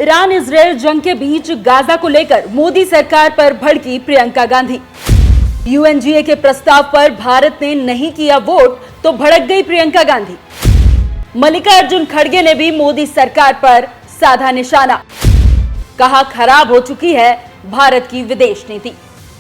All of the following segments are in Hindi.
ईरान इजरायल जंग के बीच गाजा को लेकर मोदी सरकार पर भड़की प्रियंका गांधी। यूएनजीए के प्रस्ताव पर भारत ने नहीं किया वोट तो भड़क गई प्रियंका गांधी। मल्लिकार्जुन खड़गे ने भी मोदी सरकार पर साधा निशाना, कहा खराब हो चुकी है भारत की विदेश नीति।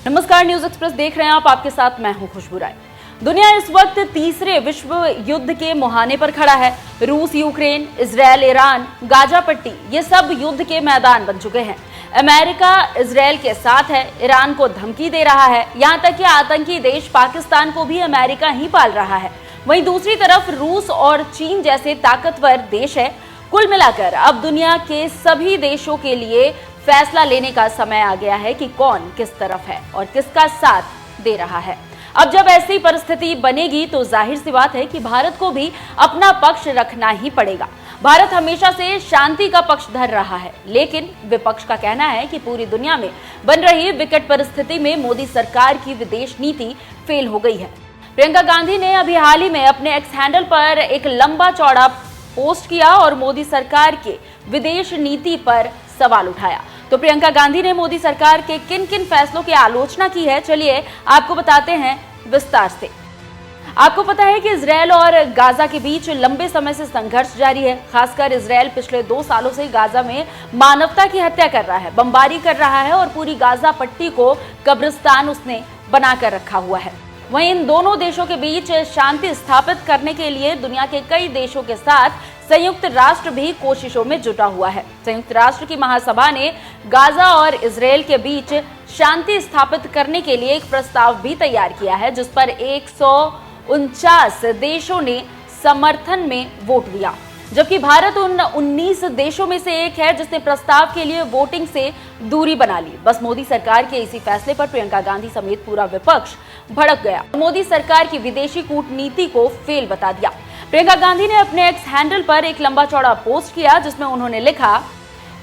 नमस्कार, न्यूज एक्सप्रेस देख रहे हैं आप, आपके साथ मैं हूं खुशबू राय। दुनिया इस वक्त तीसरे विश्व युद्ध के मुहाने पर खड़ा है। रूस, यूक्रेन, इजरायल, ईरान, गाजा पट्टी, ये सब युद्ध के मैदान बन चुके हैं। अमेरिका इजरायल के साथ है, ईरान को धमकी दे रहा है, यहाँ तक कि आतंकी देश पाकिस्तान को भी अमेरिका ही पाल रहा है। वहीं दूसरी तरफ रूस और चीन जैसे ताकतवर देश है। कुल मिलाकर अब दुनिया के सभी देशों के लिए फैसला लेने का समय आ गया है कि कौन किस तरफ है और किसका साथ दे रहा है। अब जब ऐसी परिस्थिति बनेगी तो जाहिर सी बात है कि भारत को भी अपना पक्ष रखना ही पड़ेगा। भारत हमेशा से शांति का पक्ष धर रहा है, लेकिन विपक्ष का कहना है कि पूरी दुनिया में बन रही विकट परिस्थिति में मोदी सरकार की विदेश नीति फेल हो गई है। प्रियंका गांधी ने अभी हाल ही में अपने एक्स हैंडल पर एक लंबा चौड़ा पोस्ट किया और मोदी सरकार के विदेश नीति पर सवाल उठाया। तो प्रियंका गांधी ने मोदी सरकार के किन किन फैसलों की आलोचना की है, चलिए आपको बताते हैं विस्तार से। आपको पता है कि इजरायल और गाजा के बीच लंबे समय से संघर्ष जारी है। खासकर इजरायल पिछले 2 सालों से गाजा में मानवता की हत्या कर रहा है, बमबारी कर रहा है और पूरी गाजा पट्टी को कब्रिस्तान उसने बनाकर रखा हुआ है। वहीं इन दोनों देशों के बीच शांति स्थापित करने के लिए दुनिया के कई देशों के साथ संयुक्त राष्ट्र भी कोशिशों में जुटा हुआ है। संयुक्त राष्ट्र की महासभा ने गाजा और इजरायल के बीच शांति स्थापित करने के लिए एक प्रस्ताव भी तैयार किया है, जिस पर 149 देशों ने समर्थन में वोट दिया, जबकि भारत उन 19 देशों में से एक है जिसने प्रस्ताव के लिए वोटिंग से दूरी बना ली। बस मोदी सरकार के इसी फैसले पर प्रियंका गांधी समेत पूरा विपक्ष भड़क गया। मोदी सरकार की विदेशी कूटनीति को फेल बता दिया। प्रियंका गांधी ने अपने एक्स हैंडल पर एक लंबा चौड़ा पोस्ट किया, जिसमें उन्होंने लिखा,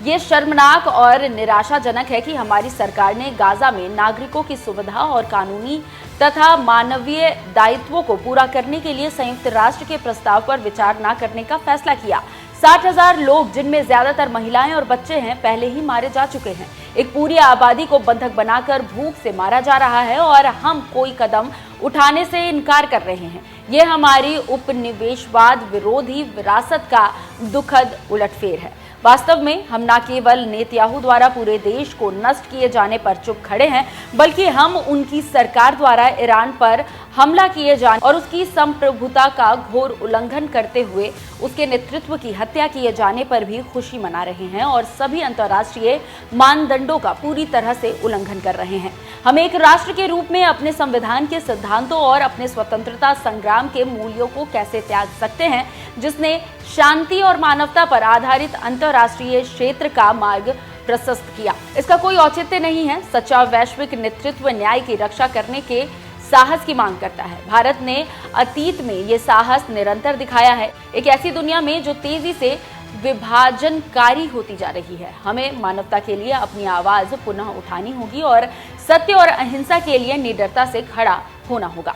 ये शर्मनाक और निराशाजनक है कि हमारी सरकार ने गाजा में नागरिकों की सुविधा और कानूनी तथा मानवीय दायित्वों को पूरा करने के लिए संयुक्त राष्ट्र के प्रस्ताव पर विचार न करने का फैसला किया। 60,000 लोग, जिनमें ज्यादातर महिलाएं और बच्चे हैं, पहले ही मारे जा चुके हैं। एक पूरी आबादी को बंधक बनाकर भूख से मारा जा रहा है और हम कोई कदम उठाने से इनकार कर रहे हैं। ये हमारी उपनिवेशवाद विरोधी विरासत का दुखद उलटफेर है। वास्तव में हम न केवल नेतन्याहू द्वारा पूरे देश को नष्ट किए जाने पर चुप खड़े हैं, बल्कि हम उनकी सरकार द्वारा ईरान पर हमला किए जाने और उसकी संप्रभुता का घोर उल्लंघन करते हुए उसके नेतृत्व की हत्या किए जाने पर भी खुशी मना रहे हैं और सभी अंतर्राष्ट्रीय मानदंडों का पूरी तरह से उल्लंघन कर रहे हैं। हम एक राष्ट्र के रूप में अपने संविधान के सिद्धांतों और अपने स्वतंत्रता संग्राम के मूल्यों को कैसे त्याग सकते हैं, जिसने शांति और मानवता पर आधारित अंतर्राष्ट्रीय क्षेत्र का मार्ग प्रशस्त किया। इसका कोई औचित्य नहीं है। सच्चा वैश्विक नेतृत्व न्याय की रक्षा करने के साहस की मांग करता है। भारत ने अतीत में ये साहस निरंतर दिखाया है। एक ऐसी दुनिया में जो तेजी से विभाजनकारी होती जा रही है, हमें मानवता के लिए अपनी आवाज पुनः उठानी होगी और सत्य और अहिंसा के लिए निडरता से खड़ा होना होगा।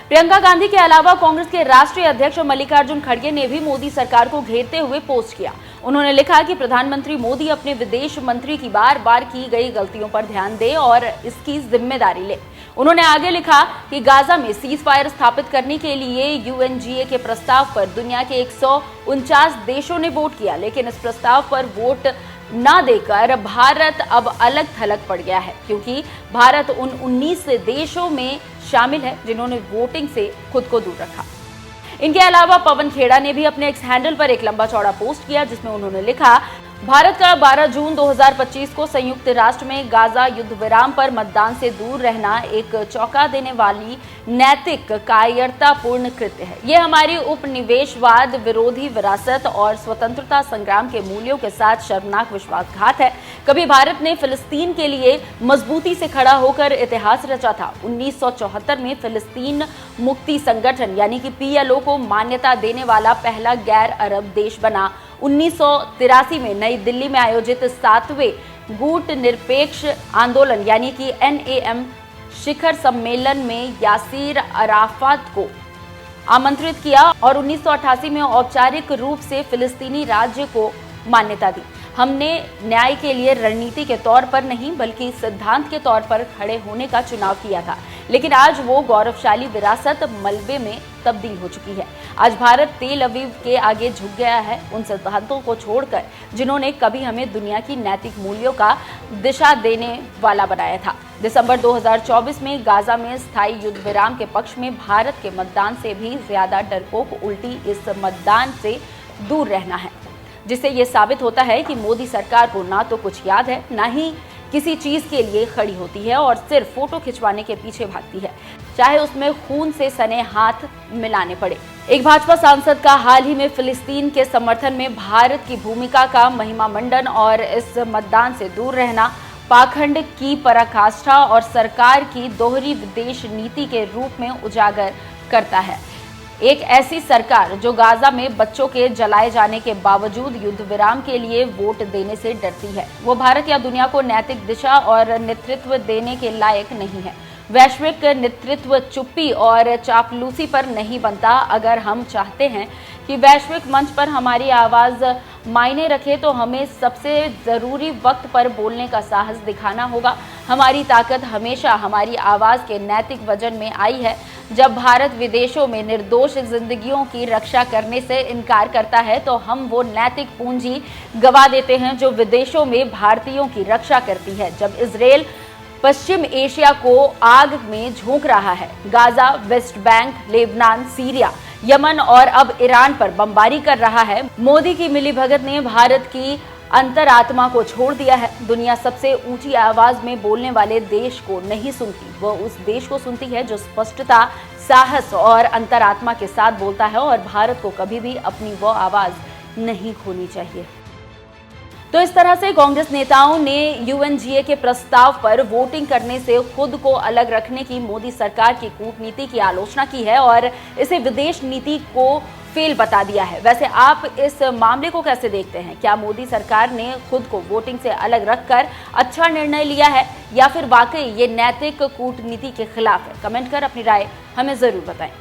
प्रियंका गांधी के अलावा कांग्रेस के राष्ट्रीय अध्यक्ष मल्लिकार्जुन खड़गे ने भी मोदी सरकार को घेरते हुए पोस्ट किया। उन्होंने लिखा कि प्रधानमंत्री मोदी अपने विदेश मंत्री की बार बार की गई गलतियों पर ध्यान दे और इसकी जिम्मेदारी ले। उन्होंने आगे लिखा कि गाजा में सीज फायर स्थापित करने के लिए यूएनजीए के प्रस्ताव पर दुनिया के 149 देशों ने वोट किया, लेकिन इस प्रस्ताव पर वोट न देकर भारत अब अलग थलग पड़ गया है, क्योंकि भारत उन 19 देशों में शामिल है जिन्होंने वोटिंग से खुद को दूर रखा। इनके अलावा पवन खेड़ा ने भी अपने एक्स हैंडल पर एक लंबा चौड़ा पोस्ट किया, जिसमें उन्होंने लिखा, भारत का 12 जून 2025 को संयुक्त राष्ट्र में गाजा युद्ध विराम पर मतदान से दूर रहना एक चौंका देने वाली नैतिक कायरतापूर्ण कृत्य है। ये हमारी उपनिवेशवाद विरोधी विरासत और स्वतंत्रता संग्राम के मूल्यों के साथ शर्मनाक विश्वासघात है। कभी भारत ने फिलिस्तीन के लिए मजबूती से खड़ा होकर इतिहास रचा था। 1974 में फिलिस्तीन मुक्ति संगठन यानी कि PLO को मान्यता देने वाला पहला गैर अरब देश बना। 1983 में नई दिल्ली में आयोजित 7वें गुट निरपेक्ष आंदोलन यानी कि NAM शिखर सम्मेलन में यासीर अराफात को आमंत्रित किया और 1988 में औपचारिक रूप से फिलिस्तीनी राज्य को मान्यता दी। हमने न्याय के लिए रणनीति के तौर पर नहीं बल्कि सिद्धांत के तौर पर खड़े होने का चुनाव किया था, लेकिन आज वो गौरवशाली विरासत मलबे में तब्दील हो चुकी है। आज भारत तेल अवीव के आगे झुक गया है, उन सिद्धांतों को छोड़कर जिन्होंने कभी हमें दुनिया की नैतिक मूल्यों का दिशा देने वाला बनाया था। दिसंबर 2024 में गाजा में स्थायी युद्ध विराम के पक्ष में भारत के मतदान से भी ज्यादा डरपोक उल्टी इस मतदान से दूर रहना है, जिससे ये साबित होता है कि मोदी सरकार को ना तो कुछ याद है, ना ही किसी चीज के लिए खड़ी होती है और सिर्फ फोटो खिंचवाने के पीछे भागती है, चाहे उसमें खून से सने हाथ मिलाने पड़े। एक भाजपा सांसद का हाल ही में फिलिस्तीन के समर्थन में भारत की भूमिका का महिमा मंडन और इस मतदान से दूर रहना पाखंड की पराकाष्ठा और सरकार की दोहरी विदेश नीति के रूप में उजागर करता है। एक ऐसी सरकार जो गाजा में बच्चों के जलाए जाने के बावजूद युद्ध विराम के लिए वोट देने से डरती है, वो भारत या दुनिया को नैतिक दिशा और नेतृत्व देने के लायक नहीं है। वैश्विक नेतृत्व चुप्पी और चापलूसी पर नहीं बनता। अगर हम चाहते हैं कि वैश्विक मंच पर हमारी आवाज मायने रखे तो हमें सबसे जरूरी वक्त पर बोलने का साहस दिखाना होगा। हमारी ताकत हमेशा हमारी आवाज के नैतिक वजन में आई है। जब भारत विदेशों में निर्दोष जिंदगियों की रक्षा करने से इनकार करता है तो हम वो नैतिक पूंजी गवा देते हैं जो विदेशों में भारतीयों की रक्षा करती है। जब इजराइल पश्चिम एशिया को आग में झोंक रहा है, Gaza, West Bank, Lebanon, Syria, Yemen और अब ईरान पर बमबारी कर रहा है, मोदी की मिलीभगत ने भारत की अंतरात्मा को छोड़ दिया है। दुनिया सबसे ऊंची आवाज में बोलने वाले देश को नहीं सुनती, वह उस देश को सुनती है जो स्पष्टता, साहस और अंतरात्मा के साथ बोलता है, और भारत को कभी भी अपनी वो आवाज नहीं खोनी चाहिए। तो इस तरह से कांग्रेस नेताओं ने यूएनजीए के प्रस्ताव पर वोटिंग करने से खुद को अलग रखने की मोदी सरकार की कूटनीति की आलोचना की है और इसे विदेश नीति को फेल बता दिया है। वैसे आप इस मामले को कैसे देखते हैं? क्या मोदी सरकार ने खुद को वोटिंग से अलग रखकर अच्छा निर्णय लिया है या फिर वाकई ये नैतिक कूटनीति के खिलाफ है? कमेंट कर अपनी राय हमें जरूर बताएं।